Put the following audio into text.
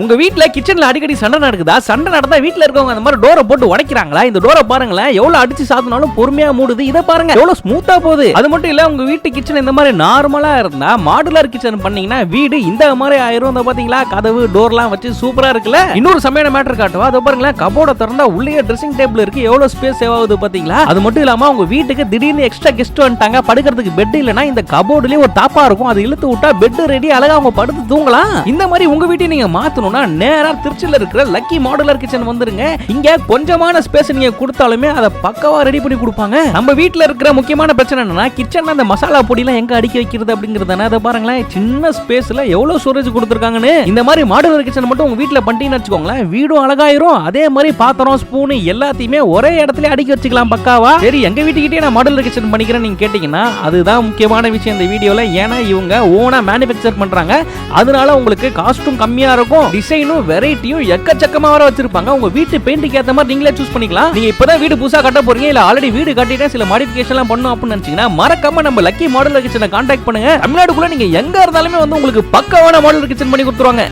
உங்க வீட்ல கிச்சன்ல அடிக்கடி சண்டை நடக்குதா? சண்டை நடந்தா வீட்ல இருக்கவங்க அந்த மாதிரி டோரை போட்டு உடைக்கிறாங்களா? இந்த டோரை பாருங்களேன், எவ்வளவு அடிச்சு சாத்தினாலும் பொறுமையா மூடுது. இத பாருங்க எவ்வளவு ஸ்மூத்தா போகுது. அது மட்டும் இல்ல, உங்க வீட்டு கிச்சன் இந்த மாதிரி நார்மலா இருந்தா மாடுலர் கிச்சன் பண்ணீங்கன்னா வீடு இந்த மாதிரி ஆயிரும். அந்த பாத்தீங்களா, கதவு டோர்லாம் வச்சு சூப்பரா இருக்குல்ல. இன்னொரு சமையல் மேட்டர் காட்டுவா, அது பாருங்களேன், கபோர்ட திறந்தா உள்ளே ட்ரெஸ்ஸிங் டேபிள் இருக்கு, எவ்வளவு ஸ்பேஸ் சேவ் ஆகுது பாத்தீங்களா. அது மட்டும் இல்லாம உங்க வீட்டுக்கு திடீர்னு எக்ஸ்ட்ரா கெஸ்ட் வந்துட்டாங்க, படுக்கிறதுக்கு பெட் இல்லனா இந்த கபோர்டுலயே ஒரு தாப்பா இருக்கும், அது இழுத்து விட்டா பெட் ரெடி, அழகா அவங்க படுத்து தூங்கலாம். இந்த மாதிரி உங்க வீட்டை நீங்க மாத்தணும்னா நேரா திருச்சில இருக்கிற லக்கி மாடுலர் கிச்சன் வந்துருங்க. இங்க கொஞ்சமான ஸ்பேஸ் நீங்க கொடுத்தாலுமே அதை பக்கவா ரெடி பண்ணி கொடுப்பாங்க. நம்ம வீட்ல இருக்கிற முக்கியமான பிரச்சனை என்னன்னா, கிச்சன்ல அந்த மசாலா பொடி எல்லாம் எங்க அடுக்கி வைக்கிறது அப்படிங்கறதானே. அதை பாருங்களேன், சின்ன ஸ்பேஸ்ல எவ்வளவு ஸ்டோரேஜ் கொடுத்திருக்காங்கன்னு. இந்த மாதிரி மாடுலர் கிச்சன் மட்டும் உங்க வீட்ல பண்ணிட்டீங்கன்னு வச்சுக்கோங்களேன், வீடும் அழகாயிரும். அதே மாதிரி பாத்திரம் ஸ்பூன் எல்லாத்தையுமே ஒரே இடத்துல அடுக்கி வச்சுக்கலாம் பக்காவா. சரி, எங்க வீட்டுக்கிட்டே நான் மாடுலர் கிச்சன் பண்ணிக்கிறேன் நீங்க கேட்டீங்கன்னா, அதுதான் முக்கியமான விஷயம் இந்த வீடியோல. ஏன்னா இவங்க ஓனா மேனுஃபேக்சர் பண்றாங்க, அதனால உங்களுக்கு காஸ்டும் கம்மியா இருக்கும், டிசைனும் வெரைட்டியும் எக்கச்சக்கமா வர வச்சிருப்பாங்க. உங்க வீட்டு பெயிண்ட்க்கு ஏத்த மாதிரி நீங்களே சூஸ் பண்ணிக்கலாம். நீங்க இப்பதான் வீடு புதுசா கட்ட போறீங்க, இல்ல ஆல்ரெடி வீடு கட்டிட்டே சில மாடிஃபிகேஷன் எல்லாம் பண்ணனும் அப்படின்னு நினைச்சீங்கன்னா மறக்காம நம்ம லக்கி மாடுலர் கிச்சனை கான்டாக்ட் பண்ணுங்க. தமிழ்நாடுக்குள்ள நீங்க எங்க இருந்தாலுமே வந்து உங்களுக்கு பக்காவான மாடுலர் கிச்சன் பண்ணி கொடுத்துருவாங்க.